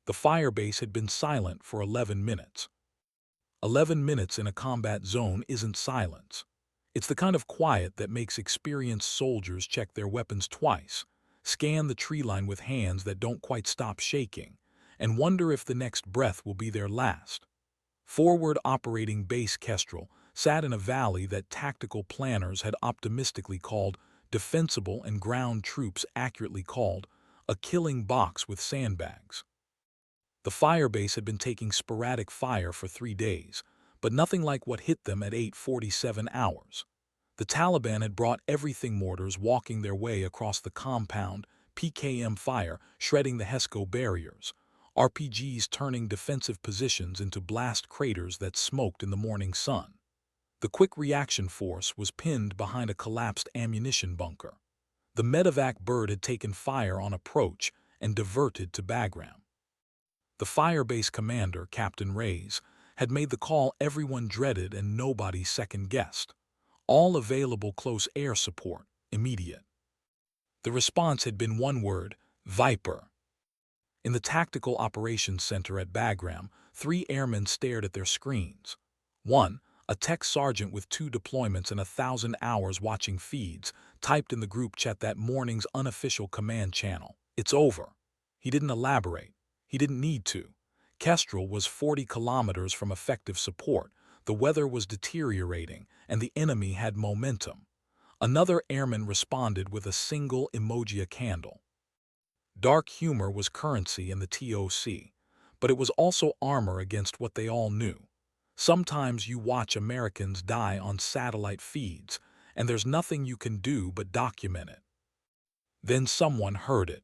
The firebase had been silent for 11 minutes. 11 minutes in a combat zone isn't silence. It's the kind of quiet that makes experienced soldiers check their weapons twice, scan the tree line with hands that don't quite stop shaking, and wonder if the next breath will be their last. Forward operating base Kestrel sat in a valley that tactical planners had optimistically called defensible and ground troops accurately called a killing box with sandbags. The firebase had been taking sporadic fire for 3 days, but nothing like what hit them at 8:47 hours. The Taliban had brought everything mortars walking their way across the compound, PKM fire shredding the HESCO barriers, RPGs turning defensive positions into blast craters that smoked in the morning sun. The quick reaction force was pinned behind a collapsed ammunition bunker. The medevac bird had taken fire on approach and diverted to Bagram. The firebase commander, Captain Reyes, had made the call everyone dreaded and nobody second-guessed. All available close air support, immediate. The response had been one word: Viper. In the Tactical Operations Center at Bagram, 3 airmen stared at their screens. One, a tech sergeant with 2 deployments and 1,000 hours watching feeds, typed in the group chat that morning's unofficial command channel. It's over. He didn't elaborate. He didn't need to. Kestrel was 40 kilometers from effective support, the weather was deteriorating, and the enemy had momentum. Another airman responded with a single emoji candle. Dark humor was currency in the TOC, but it was also armor against what they all knew. Sometimes you watch Americans die on satellite feeds, and there's nothing you can do but document it. Then someone heard it.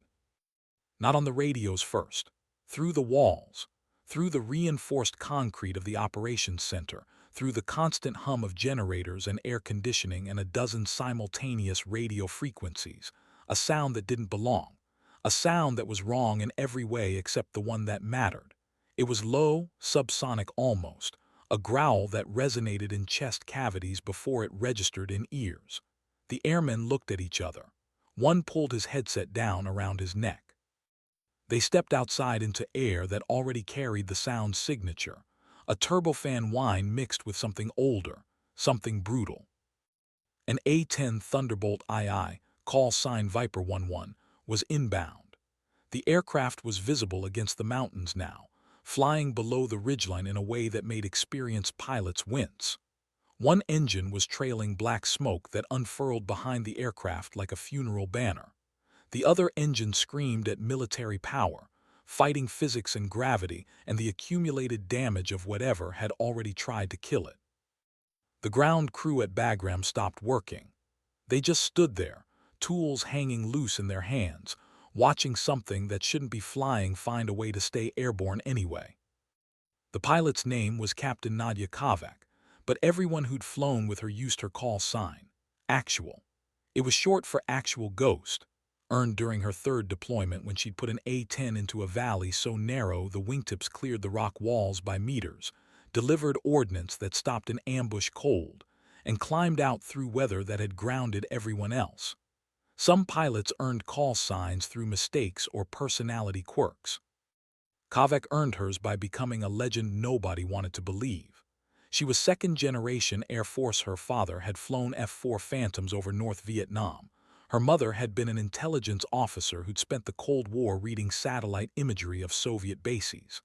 Not on the radios first. Through the walls, through the reinforced concrete of the operations center, through the constant hum of generators and air conditioning and a dozen simultaneous radio frequencies, a sound that didn't belong, a sound that was wrong in every way except the one that mattered. It was low, subsonic almost, a growl that resonated in chest cavities before it registered in ears. The airmen looked at each other. One pulled his headset down around his neck. They stepped outside into air that already carried the sound's signature, a turbofan whine mixed with something older, something brutal. An A-10 Thunderbolt II, call sign Viper 11, was inbound. The aircraft was visible against the mountains now, flying below the ridgeline in a way that made experienced pilots wince. One engine was trailing black smoke that unfurled behind the aircraft like a funeral banner. The other engine screamed at military power, fighting physics and gravity and the accumulated damage of whatever had already tried to kill it. The ground crew at Bagram stopped working. They just stood there, tools hanging loose in their hands, watching something that shouldn't be flying find a way to stay airborne anyway. The pilot's name was Captain Nadia Kavak, but everyone who'd flown with her used her call sign, Actual. It was short for Actual Ghost, earned during her 3rd deployment when she'd put an A-10 into a valley so narrow the wingtips cleared the rock walls by meters, delivered ordnance that stopped an ambush cold, and climbed out through weather that had grounded everyone else. Some pilots earned call signs through mistakes or personality quirks. Kavak earned hers by becoming a legend nobody wanted to believe. She was 2nd-generation Air Force. Her father had flown F-4 Phantoms over North Vietnam. Her mother had been an intelligence officer who'd spent the Cold War reading satellite imagery of Soviet bases.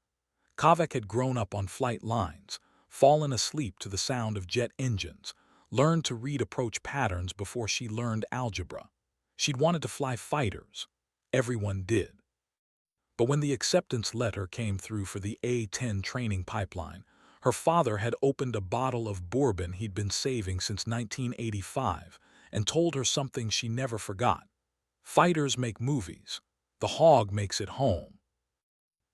Kavak had grown up on flight lines, fallen asleep to the sound of jet engines, learned to read approach patterns before she learned algebra. She'd wanted to fly fighters. Everyone did. But when the acceptance letter came through for the A-10 training pipeline, her father had opened a bottle of bourbon he'd been saving since 1985 and told her something she never forgot. Fighters make movies. The hog makes it home.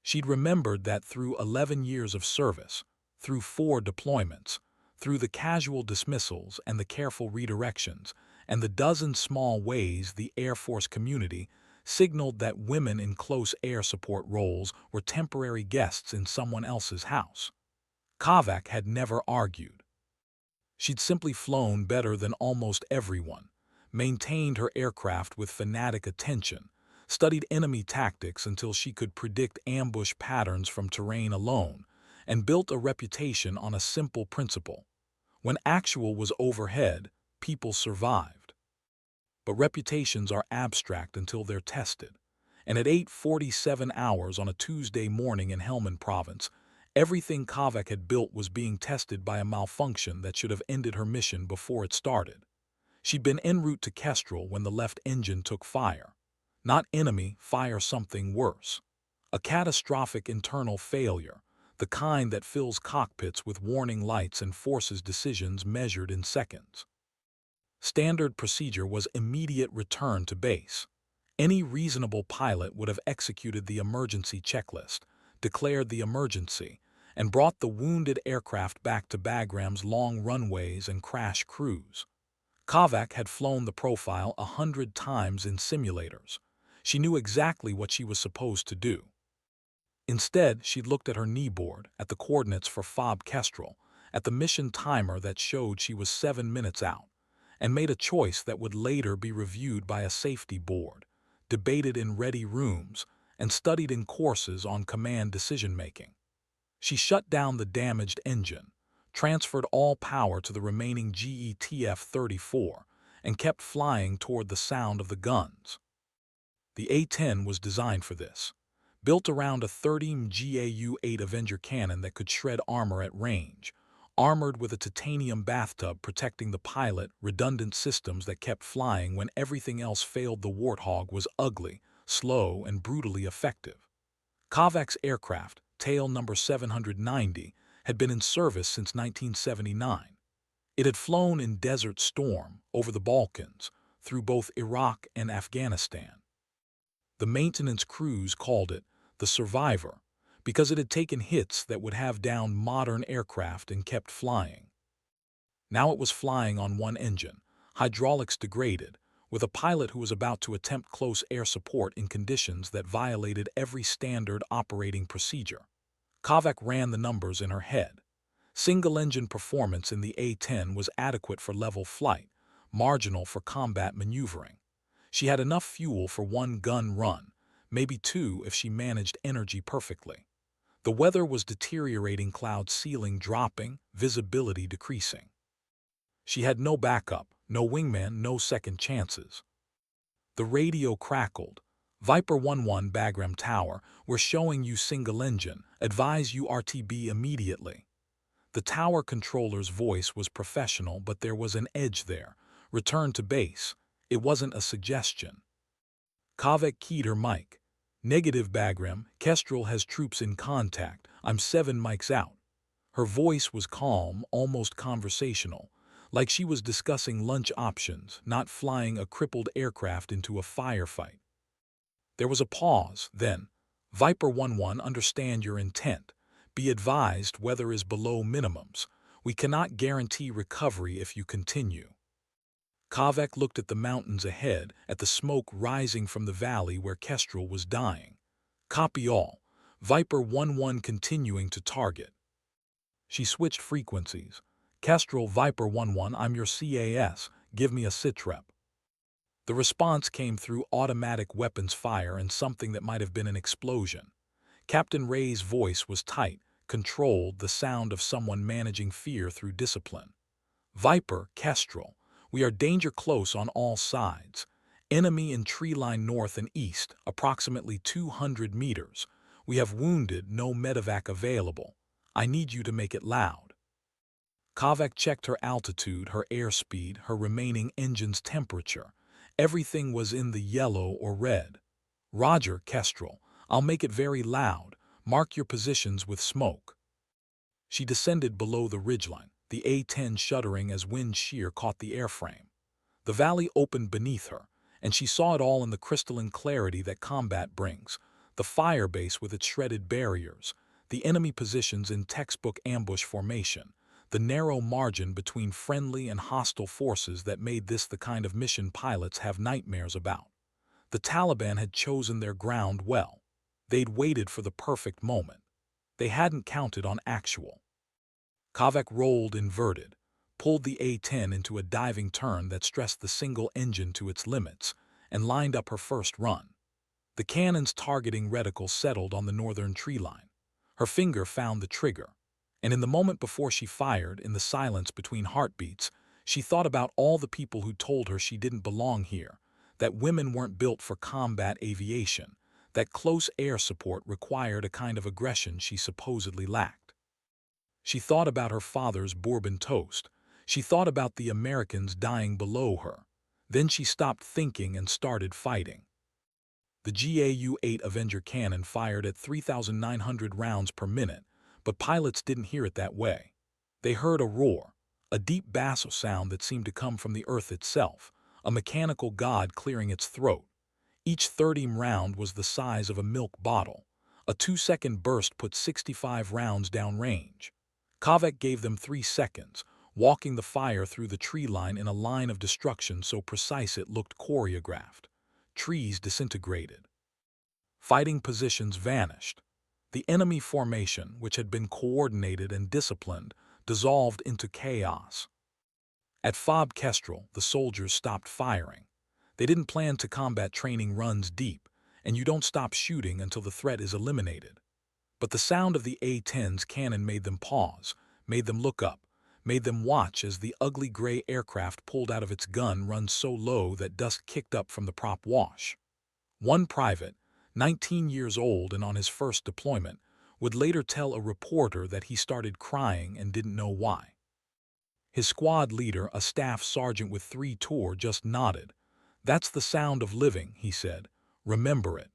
She'd remembered that through 11 years of service, through 4 deployments, through the casual dismissals and the careful redirections, and the dozen small ways the Air Force community signaled that women in close air support roles were temporary guests in someone else's house. Kavak had never argued. She'd simply flown better than almost everyone, maintained her aircraft with fanatic attention, studied enemy tactics until she could predict ambush patterns from terrain alone, and built a reputation on a simple principle. When actual was overhead, people survived. But reputations are abstract until they're tested. And at 8:47 hours on a Tuesday morning in Helmand Province, everything Kavak had built was being tested by a malfunction that should have ended her mission before it started. She'd been en route to Kestrel when the left engine took fire. Not enemy fire, something worse. A catastrophic internal failure, the kind that fills cockpits with warning lights and forces decisions measured in seconds. Standard procedure was immediate return to base. Any reasonable pilot would have executed the emergency checklist, declared the emergency, and brought the wounded aircraft back to Bagram's long runways and crash crews. Kavak had flown the profile 100 times in simulators. She knew exactly what she was supposed to do. Instead, she'd looked at her kneeboard, at the coordinates for FOB Kestrel, at the mission timer that showed she was 7 minutes out, and made a choice that would later be reviewed by a safety board, debated in ready rooms, and studied in courses on command decision-making. She shut down the damaged engine, transferred all power to the remaining GETF-34, and kept flying toward the sound of the guns. The A-10 was designed for this. Built around a 30 GAU-8 Avenger cannon that could shred armor at range, armored with a titanium bathtub protecting the pilot, redundant systems that kept flying when everything else failed. The Warthog was ugly, slow, and brutally effective. Kavak's aircraft, tail number 790, had been in service since 1979. It had flown in Desert Storm, over the Balkans, through both Iraq and Afghanistan. The maintenance crews called it the Survivor because it had taken hits that would have downed modern aircraft and kept flying. Now it was flying on one engine, hydraulics degraded, with a pilot who was about to attempt close air support in conditions that violated every standard operating procedure. Kavak ran the numbers in her head. Single-engine performance in the A-10 was adequate for level flight, marginal for combat maneuvering. She had enough fuel for one gun run, maybe two if she managed energy perfectly. The weather was deteriorating, cloud ceiling dropping, visibility decreasing. She had no backup, no wingman, no second chances. The radio crackled. Viper 11 Bagram Tower, we're showing you single engine, advise you RTB immediately. The tower controller's voice was professional, but there was an edge there. Return to base. It wasn't a suggestion. Kavak keyed her mic. Negative Bagram, Kestrel has troops in contact. I'm 7 mics out. Her voice was calm, almost conversational, like she was discussing lunch options, not flying a crippled aircraft into a firefight. There was a pause, then, Viper 11, understand your intent. Be advised weather is below minimums. We cannot guarantee recovery if you continue. Kavak looked at the mountains ahead, at the smoke rising from the valley where Kestrel was dying. Copy all. Viper 11 continuing to target. She switched frequencies. Kestrel Viper 11, I'm your CAS, give me a sitrep. The response came through automatic weapons fire and something that might have been an explosion. Captain Ray's voice was tight, controlled, the sound of someone managing fear through discipline. Viper, Kestrel, we are danger close on all sides. Enemy in tree line north and east, approximately 200 meters. We have wounded, no medevac available. I need you to make it loud. Kavak checked her altitude, her airspeed, her remaining engine's temperature. Everything was in the yellow or red. Roger, Kestrel. I'll make it very loud. Mark your positions with smoke. She descended below the ridgeline, the A-10 shuddering as wind shear caught the airframe. The valley opened beneath her, and she saw it all in the crystalline clarity that combat brings. The fire base with its shredded barriers, the enemy positions in textbook ambush formation, the narrow margin between friendly and hostile forces that made this the kind of mission pilots have nightmares about. The Taliban had chosen their ground well. They'd waited for the perfect moment. They hadn't counted on actual. Kavak rolled inverted, pulled the A-10 into a diving turn that stressed the single engine to its limits, and lined up her first run. The cannon's targeting reticle settled on the northern tree line. Her finger found the trigger, and in the moment before she fired, in the silence between heartbeats, she thought about all the people who told her she didn't belong here, that women weren't built for combat aviation, that close air support required a kind of aggression she supposedly lacked. She thought about her father's Bourbon toast. She thought about the Americans dying below her. Then she stopped thinking and started fighting. The GAU-8 Avenger cannon fired at 3,900 rounds per minute, but pilots didn't hear it that way. They heard a roar, a deep basso sound that seemed to come from the earth itself, a mechanical god clearing its throat. Each 30 round was the size of a milk bottle. A 2-second burst put 65 rounds downrange. Kavek gave them 3 seconds, walking the fire through the tree line in a line of destruction so precise it looked choreographed. Trees disintegrated. Fighting positions vanished. The enemy formation, which had been coordinated and disciplined, dissolved into chaos. At Fob Kestrel, the soldiers stopped firing. They didn't plan to combat training runs deep, and you don't stop shooting until the threat is eliminated. But the sound of the A-10's cannon made them pause, made them look up, made them watch as the ugly gray aircraft pulled out of its gun run so low that dust kicked up from the prop wash. One private, 19 years old and on his first deployment, would later tell a reporter that he started crying and didn't know why. His squad leader, a staff sergeant with 3 tours, just nodded. "That's the sound of living," he said. "Remember it."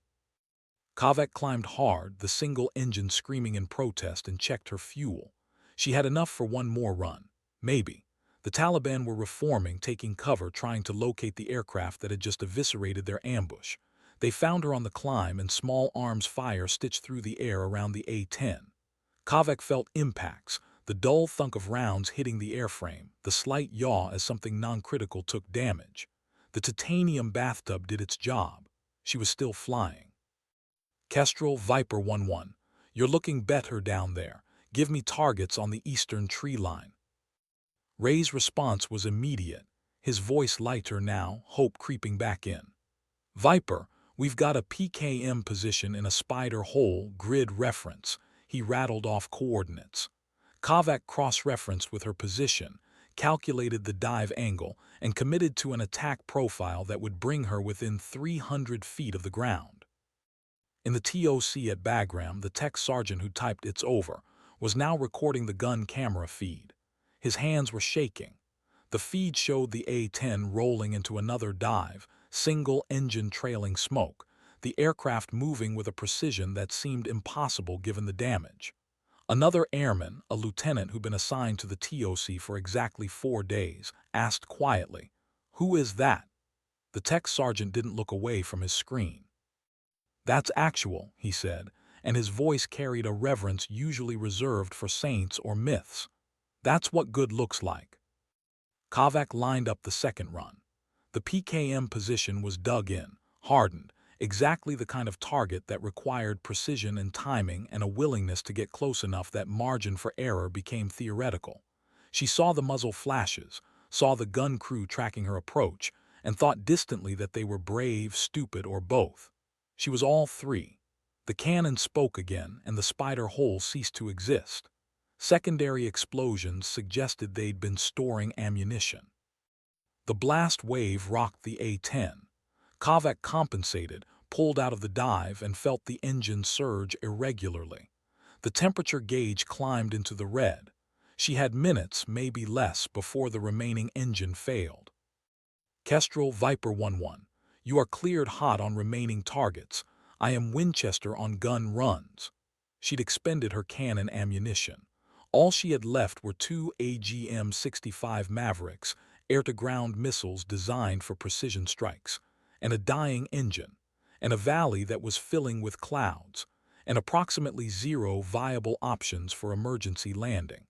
Kavek climbed hard, the single engine screaming in protest, and checked her fuel. She had enough for one more run. Maybe. The Taliban were reforming, taking cover, trying to locate the aircraft that had just eviscerated their ambush. They found her on the climb, and small arms fire stitched through the air around the A-10. Kavek felt impacts, the dull thunk of rounds hitting the airframe, the slight yaw as something non-critical took damage. The titanium bathtub did its job. She was still flying. Kestrel, Viper 1-1. "You're looking better down there. Give me targets on the eastern tree line." Ray's response was immediate, his voice lighter now, hope creeping back in. "Viper, we've got a PKM position in a spider hole, grid reference." He rattled off coordinates. Kavak cross-referenced with her position, calculated the dive angle, and committed to an attack profile that would bring her within 300 feet of the ground. In the TOC at Bagram, the tech sergeant who typed "It's over" was now recording the gun camera feed. His hands were shaking. The feed showed the A-10 rolling into another dive, single engine trailing smoke, the aircraft moving with a precision that seemed impossible given the damage. Another airman, a lieutenant who'd been assigned to the TOC for exactly 4 days, asked quietly, "Who is that?" The tech sergeant didn't look away from his screen. "That's actual," he said, and his voice carried a reverence usually reserved for saints or myths. "That's what good looks like." Kavak lined up the second run. The PKM position was dug in, hardened, exactly the kind of target that required precision and timing and a willingness to get close enough that margin for error became theoretical. She saw the muzzle flashes, saw the gun crew tracking her approach, and thought distantly that they were brave, stupid, or both. She was all three. The cannon spoke again, and the spider hole ceased to exist. Secondary explosions suggested they'd been storing ammunition. The blast wave rocked the A-10. Kavak compensated, pulled out of the dive, and felt the engine surge irregularly. The temperature gauge climbed into the red. She had minutes, maybe less, before the remaining engine failed. Kestrel, Viper 1-1. "You are cleared hot on remaining targets. I am Winchester on gun runs." She'd expended her cannon ammunition. All she had left were 2 AGM-65 Mavericks, air-to-ground missiles designed for precision strikes, and a dying engine, and a valley that was filling with clouds, and approximately 0 viable options for emergency landing.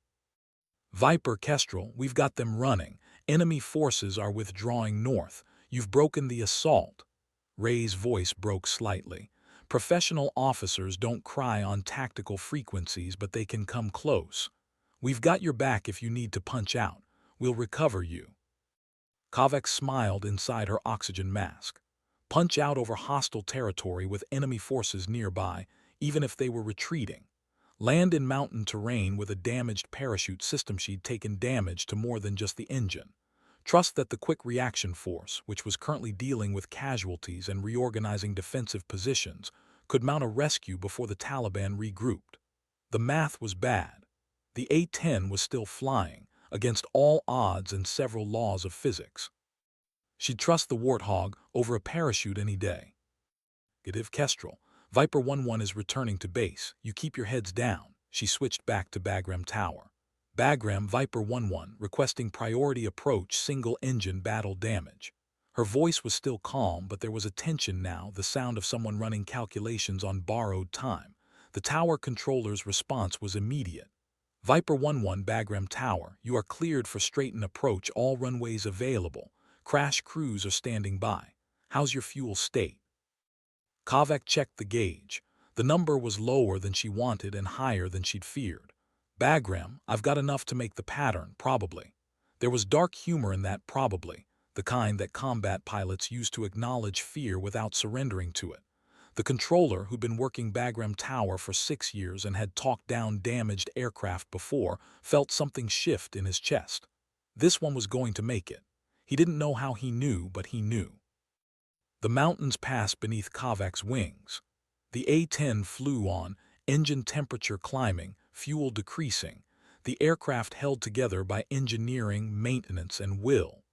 "Viper Kestrel, we've got them running. Enemy forces are withdrawing north. You've broken the assault." Ray's voice broke slightly. "Professional officers don't cry on tactical frequencies, but they can come close. We've got your back if you need to punch out. We'll recover you." Kavek smiled inside her oxygen mask. Punch out over hostile territory with enemy forces nearby, even if they were retreating. Land in mountain terrain with a damaged parachute system. She'd taken damage to more than just the engine. Trust that the Quick Reaction Force, which was currently dealing with casualties and reorganizing defensive positions, could mount a rescue before the Taliban regrouped. The math was bad. The A-10 was still flying, against all odds and several laws of physics. She'd trust the Warthog over a parachute any day. Negative Kestrel. Viper 1-1 is returning to base. You keep your heads down. She switched back to Bagram Tower. Bagram Viper 1-1 requesting priority approach single-engine battle damage. Her voice was still calm, but there was a tension now, the sound of someone running calculations on borrowed time. The tower controller's response was immediate. Viper 1-1 Bagram Tower, you are cleared for straighten approach, all runways available. Crash crews are standing by. How's your fuel state? Kovac checked the gauge. The number was lower than she wanted and higher than she'd feared. Bagram, I've got enough to make the pattern, probably. There was dark humor in that probably, the kind that combat pilots use to acknowledge fear without surrendering to it. The controller, who'd been working Bagram Tower for 6 years and had talked down damaged aircraft before, felt something shift in his chest. This one was going to make it. He didn't know how he knew, but he knew. The mountains passed beneath Kovac's wings. The A-10 flew on, engine temperature climbing, fuel decreasing, the aircraft held together by engineering, maintenance, and will.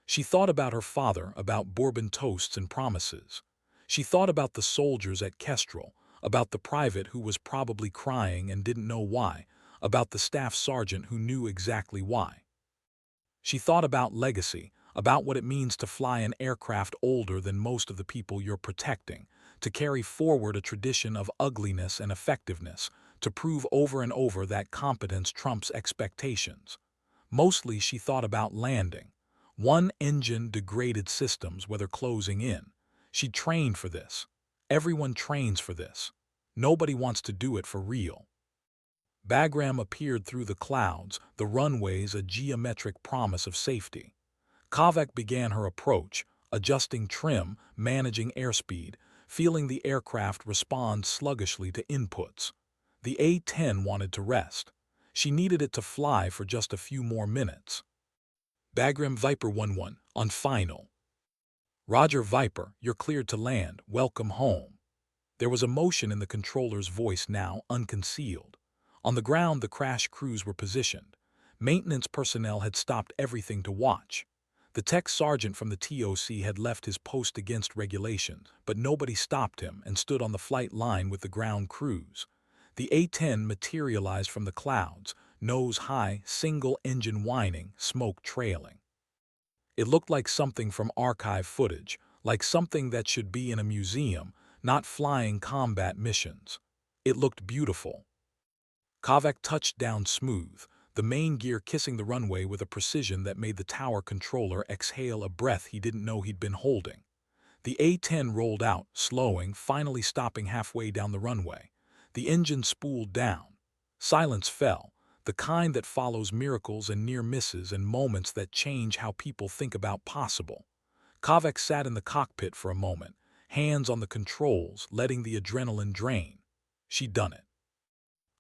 She thought about her father, about Bourbon toasts and promises. She thought about the soldiers at Kestrel, about the private who was probably crying and didn't know why, about the staff sergeant who knew exactly why. She thought about legacy, about what it means to fly an aircraft older than most of the people you're protecting, to carry forward a tradition of ugliness and effectiveness, to prove over and over that competence trumps expectations. Mostly she thought about landing. One-engine degraded systems, whether closing in. She'd trained for this. Everyone trains for this. Nobody wants to do it for real. Bagram appeared through the clouds, the runways a geometric promise of safety. Kovac began her approach, adjusting trim, managing airspeed, feeling the aircraft respond sluggishly to inputs. The A-10 wanted to rest. She needed it to fly for just a few more minutes. Bagram Viper 1-1, on final. Roger Viper, you're cleared to land, welcome home. There was emotion in the controller's voice now, unconcealed. On the ground the crash crews were positioned. Maintenance personnel had stopped everything to watch. The tech sergeant from the TOC had left his post against regulations, but nobody stopped him and stood on the flight line with the ground crews. The A-10 materialized from the clouds, nose high, single-engine whining, smoke trailing. It looked like something from archive footage, like something that should be in a museum, not flying combat missions. It looked beautiful. Kovac touched down smooth, the main gear kissing the runway with a precision that made the tower controller exhale a breath he didn't know he'd been holding. The A-10 rolled out, slowing, finally stopping halfway down the runway. The engine spooled down. Silence fell, the kind that follows miracles and near misses and moments that change how people think about possible. Kovac sat in the cockpit for a moment, hands on the controls, letting the adrenaline drain. She'd done it.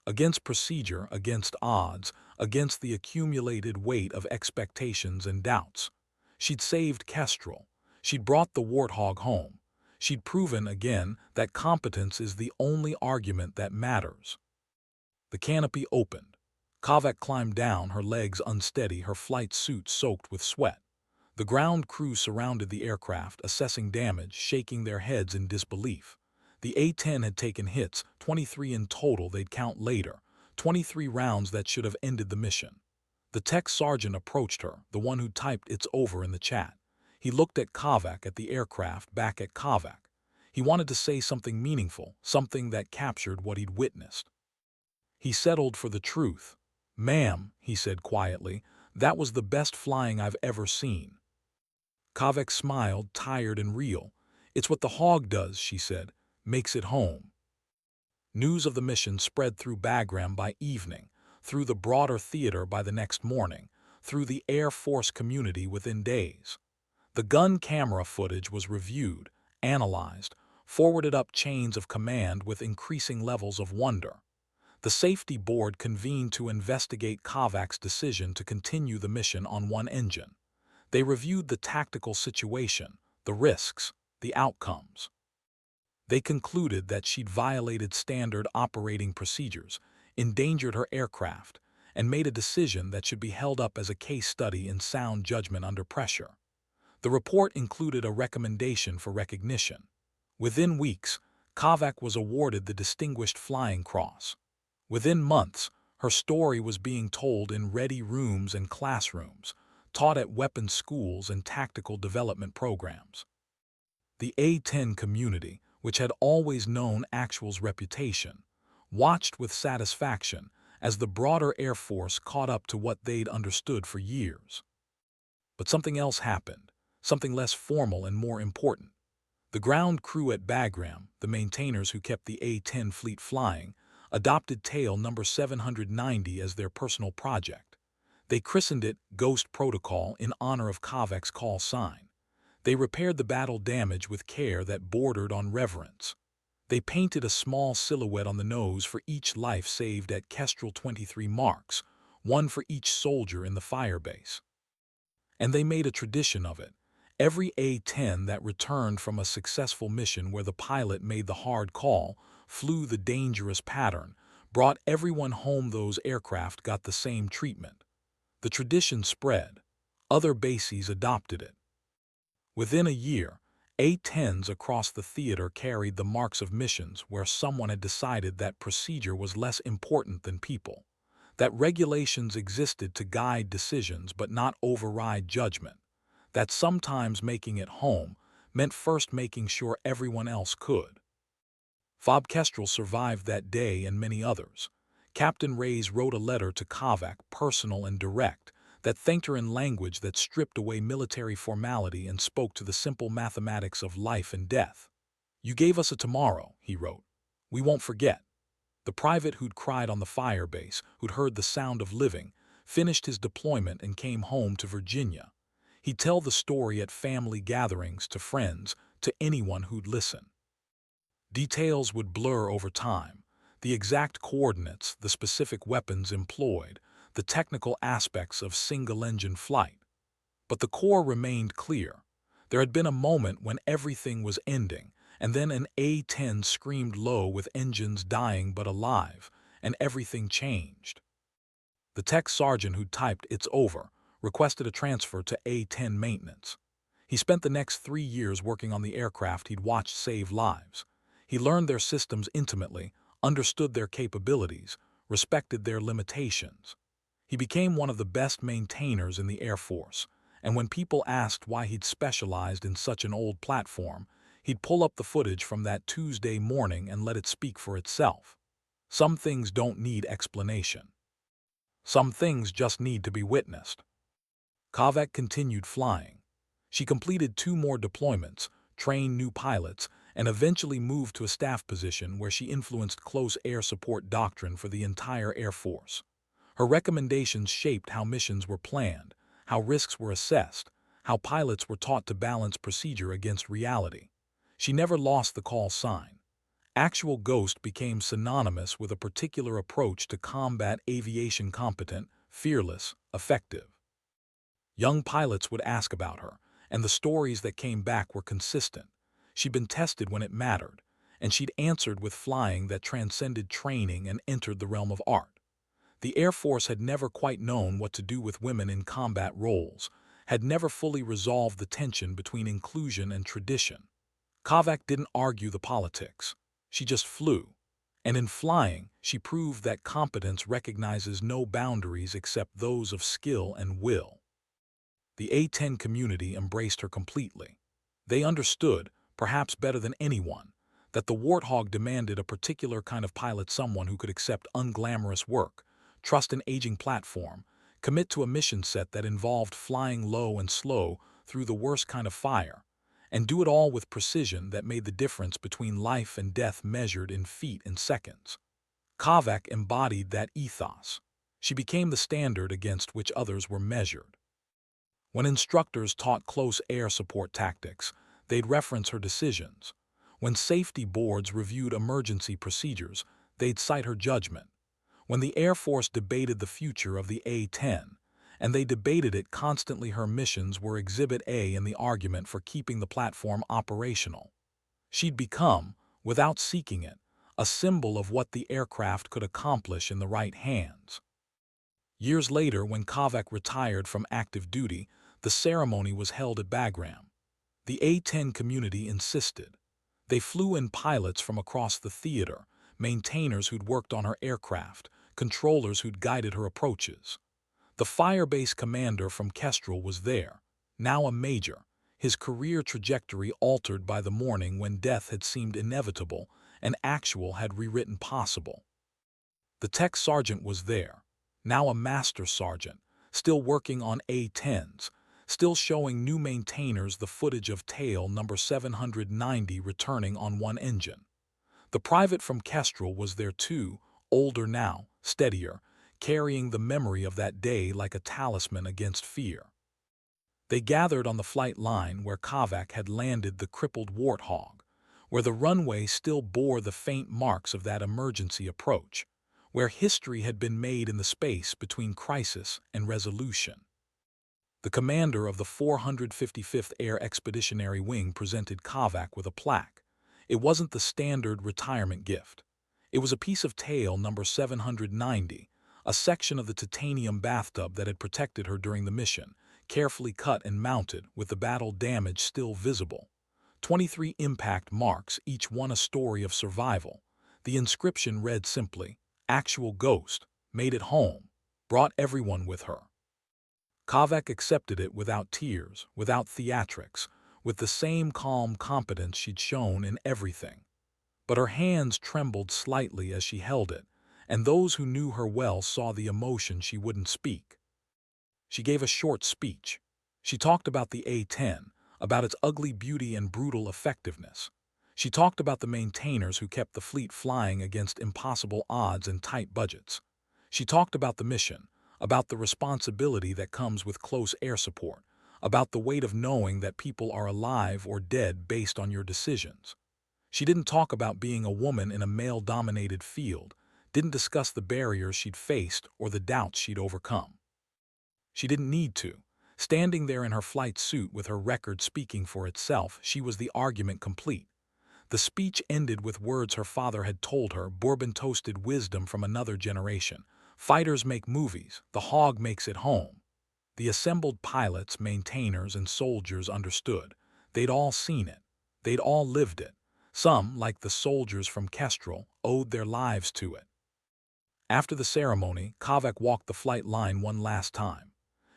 Against procedure, against odds, against the accumulated weight of expectations and doubts. She'd saved Kestrel. She'd brought the Warthog home. She'd proven again that competence is the only argument that matters. The canopy opened. Kovac climbed down, her legs unsteady, her flight suit soaked with sweat. The ground crew surrounded the aircraft, assessing damage, shaking their heads in disbelief. The A-10 had taken hits, 23 in total, they'd count later, 23 rounds that should have ended the mission. The tech sergeant approached her, the one who typed "it's over" in the chat. He looked at Kovac, at the aircraft, back at Kovac. He wanted to say something meaningful, something that captured what he'd witnessed. He settled for the truth. "Ma'am," he said quietly, "that was the best flying I've ever seen." Kovac smiled, tired and real. "It's what the Hog does," she said. "Makes it home." News of the mission spread through Bagram by evening, through the broader theater by the next morning, through the Air Force community within days. The gun camera footage was reviewed, analyzed, forwarded up chains of command with increasing levels of wonder. The safety board convened to investigate Kovac's decision to continue the mission on one engine. They reviewed the tactical situation, the risks, the outcomes. They concluded that she'd violated standard operating procedures, endangered her aircraft, and made a decision that should be held up as a case study in sound judgment under pressure. The report included a recommendation for recognition. Within weeks, Kovac was awarded the Distinguished Flying Cross. Within months, her story was being told in ready rooms and classrooms, taught at weapons schools and tactical development programs. The A-10 community, which had always known Actual's reputation, watched with satisfaction as the broader Air Force caught up to what they'd understood for years. But something else happened, something less formal and more important. The ground crew at Bagram, the maintainers who kept the A-10 fleet flying, adopted Tail number 790 as their personal project. They christened it Ghost Protocol in honor of Kovac's call sign. They repaired the battle damage with care that bordered on reverence. They painted a small silhouette on the nose for each life saved at Kestrel 23 marks, one for each soldier in the firebase. And they made a tradition of it. Every A-10 that returned from a successful mission where the pilot made the hard call, flew the dangerous pattern, brought everyone home, those aircraft got the same treatment. The tradition spread. Other bases adopted it. Within a year, A-10s across the theater carried the marks of missions where someone had decided that procedure was less important than people, that regulations existed to guide decisions but not override judgment, that sometimes making it home meant first making sure everyone else could. Fob Kestrel survived that day and many others. Captain Reyes wrote a letter to Kovac, personal and direct, that thanked her in language that stripped away military formality and spoke to the simple mathematics of life and death. "You gave us a tomorrow," he wrote. "We won't forget." The private who'd cried on the firebase, who'd heard the sound of living, finished his deployment and came home to Virginia. He'd tell the story at family gatherings, to friends, to anyone who'd listen. Details would blur over time. The exact coordinates, the specific weapons employed, the technical aspects of single-engine flight. But the core remained clear. There had been a moment when everything was ending, and then an A-10 screamed low with engines dying but alive, and everything changed. The tech sergeant who typed "It's over" requested a transfer to A-10 maintenance. He spent the next 3 years working on the aircraft he'd watched save lives. He learned their systems intimately, understood their capabilities, respected their limitations. He became one of the best maintainers in the Air Force, and when people asked why he'd specialized in such an old platform, he'd pull up the footage from that Tuesday morning and let it speak for itself. Some things don't need explanation. Some things just need to be witnessed. Kovac continued flying. She completed 2 more deployments, trained new pilots, and eventually moved to a staff position where she influenced close air support doctrine for the entire Air Force. Her recommendations shaped how missions were planned, how risks were assessed, how pilots were taught to balance procedure against reality. She never lost the call sign. Actual Ghost became synonymous with a particular approach to combat aviation: competent, fearless, effective. Young pilots would ask about her, and the stories that came back were consistent. She'd been tested when it mattered, and she'd answered with flying that transcended training and entered the realm of art. The Air Force had never quite known what to do with women in combat roles, had never fully resolved the tension between inclusion and tradition. Kovac didn't argue the politics. She just flew. And in flying, she proved that competence recognizes no boundaries except those of skill and will. The A-10 community embraced her completely. They understood, perhaps better than anyone, that the Warthog demanded a particular kind of pilot, someone who could accept unglamorous work, trust an aging platform, commit to a mission set that involved flying low and slow through the worst kind of fire, and do it all with precision that made the difference between life and death measured in feet and seconds. Kovac embodied that ethos. She became the standard against which others were measured. When instructors taught close air support tactics, they'd reference her decisions. When safety boards reviewed emergency procedures, they'd cite her judgment. When the Air Force debated the future of the A-10, and they debated it constantly, her missions were Exhibit A in the argument for keeping the platform operational. She'd become, without seeking it, a symbol of what the aircraft could accomplish in the right hands. Years later, when Kavak retired from active duty, the ceremony was held at Bagram. The A-10 community insisted. They flew in pilots from across the theater, maintainers who'd worked on her aircraft, controllers who'd guided her approaches. The firebase commander from Kestrel was there, now a major, his career trajectory altered by the morning when death had seemed inevitable and actual had rewritten possible. The tech sergeant was there, now a master sergeant, still working on A-10s, still showing new maintainers the footage of tail number 790 returning on one engine. The private from Kestrel was there too, older now, steadier, carrying the memory of that day like a talisman against fear. They gathered on the flight line where Kavak had landed the crippled Warthog, where the runway still bore the faint marks of that emergency approach, where history had been made in the space between crisis and resolution. The commander of the 455th Air Expeditionary Wing presented Kavak with a plaque. It wasn't the standard retirement gift. It was a piece of tail number 790, a section of the titanium bathtub that had protected her during the mission, carefully cut and mounted with the battle damage still visible. 23 impact marks, each one a story of survival. The inscription read simply, "Actual Ghost, made it home, brought everyone with her." Kavak accepted it without tears, without theatrics, with the same calm competence she'd shown in everything. But her hands trembled slightly as she held it, and those who knew her well saw the emotion she wouldn't speak. She gave a short speech. She talked about the A-10, about its ugly beauty and brutal effectiveness. She talked about the maintainers who kept the fleet flying against impossible odds and tight budgets. She talked about the mission, about the responsibility that comes with close air support, about the weight of knowing that people are alive or dead based on your decisions. She didn't talk about being a woman in a male-dominated field, didn't discuss the barriers she'd faced or the doubts she'd overcome. She didn't need to. Standing there in her flight suit with her record speaking for itself, she was the argument complete. The speech ended with words her father had told her, bourbon-toasted wisdom from another generation. Fighters make movies, the hog makes it home. The assembled pilots, maintainers, and soldiers understood. They'd all seen it. They'd all lived it. Some, like the soldiers from Kestrel, owed their lives to it. After the ceremony, Kavak walked the flight line one last time.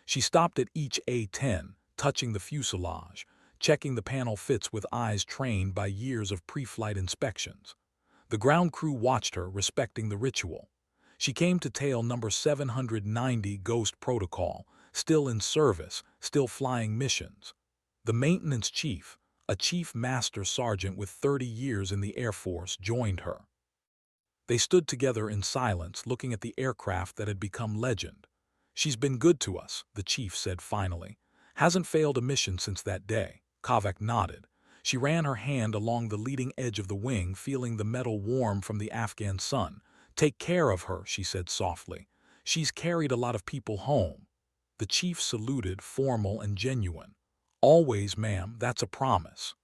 She stopped at each A-10, touching the fuselage, checking the panel fits with eyes trained by years of pre-flight inspections. The ground crew watched her, respecting the ritual. She came to tail number 790 Ghost Protocol, still in service, still flying missions. The maintenance chief, a chief master sergeant with 30 years in the Air Force, joined her. They stood together in silence, looking at the aircraft that had become legend. "She's been good to us," the chief said finally. "Hasn't failed a mission since that day." Kavak nodded. She ran her hand along the leading edge of the wing, feeling the metal warm from the Afghan sun. "Take care of her," she said softly. "She's carried a lot of people home." The chief saluted, formal and genuine. "Always, ma'am, that's a promise."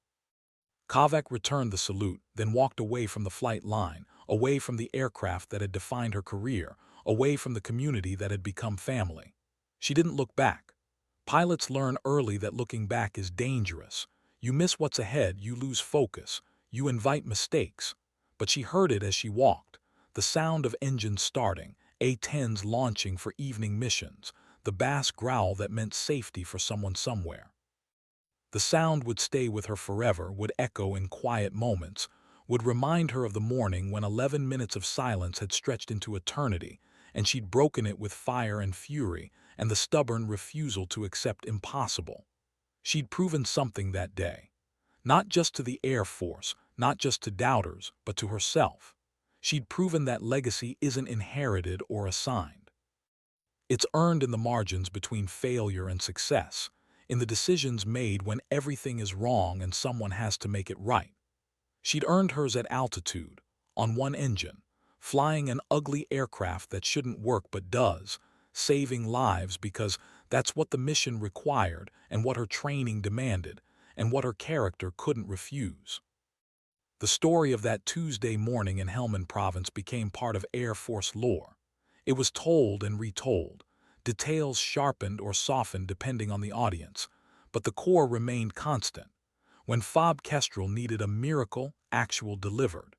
Kavak returned the salute, then walked away from the flight line, away from the aircraft that had defined her career, away from the community that had become family. She didn't look back. Pilots learn early that looking back is dangerous. You miss what's ahead, you lose focus, you invite mistakes. But she heard it as she walked. The sound of engines starting, A-10s launching for evening missions, the bass growl that meant safety for someone somewhere. The sound would stay with her forever, would echo in quiet moments, would remind her of the morning when 11 minutes of silence had stretched into eternity, and she'd broken it with fire and fury and the stubborn refusal to accept impossible. She'd proven something that day. Not just to the Air Force, not just to doubters, but to herself. She'd proven that legacy isn't inherited or assigned. It's earned in the margins between failure and success, in the decisions made when everything is wrong and someone has to make it right. She'd earned hers at altitude, on one engine, flying an ugly aircraft that shouldn't work but does, saving lives because that's what the mission required and what her training demanded and what her character couldn't refuse. The story of that Tuesday morning in Helmand Province became part of Air Force lore. It was told and retold, details sharpened or softened depending on the audience, but the core remained constant. When Fob Kestrel needed a miracle, actual delivered.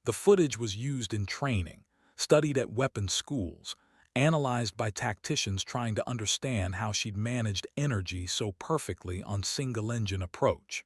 The footage was used in training, studied at weapons schools, analyzed by tacticians trying to understand how she'd managed energy so perfectly on single-engine approach.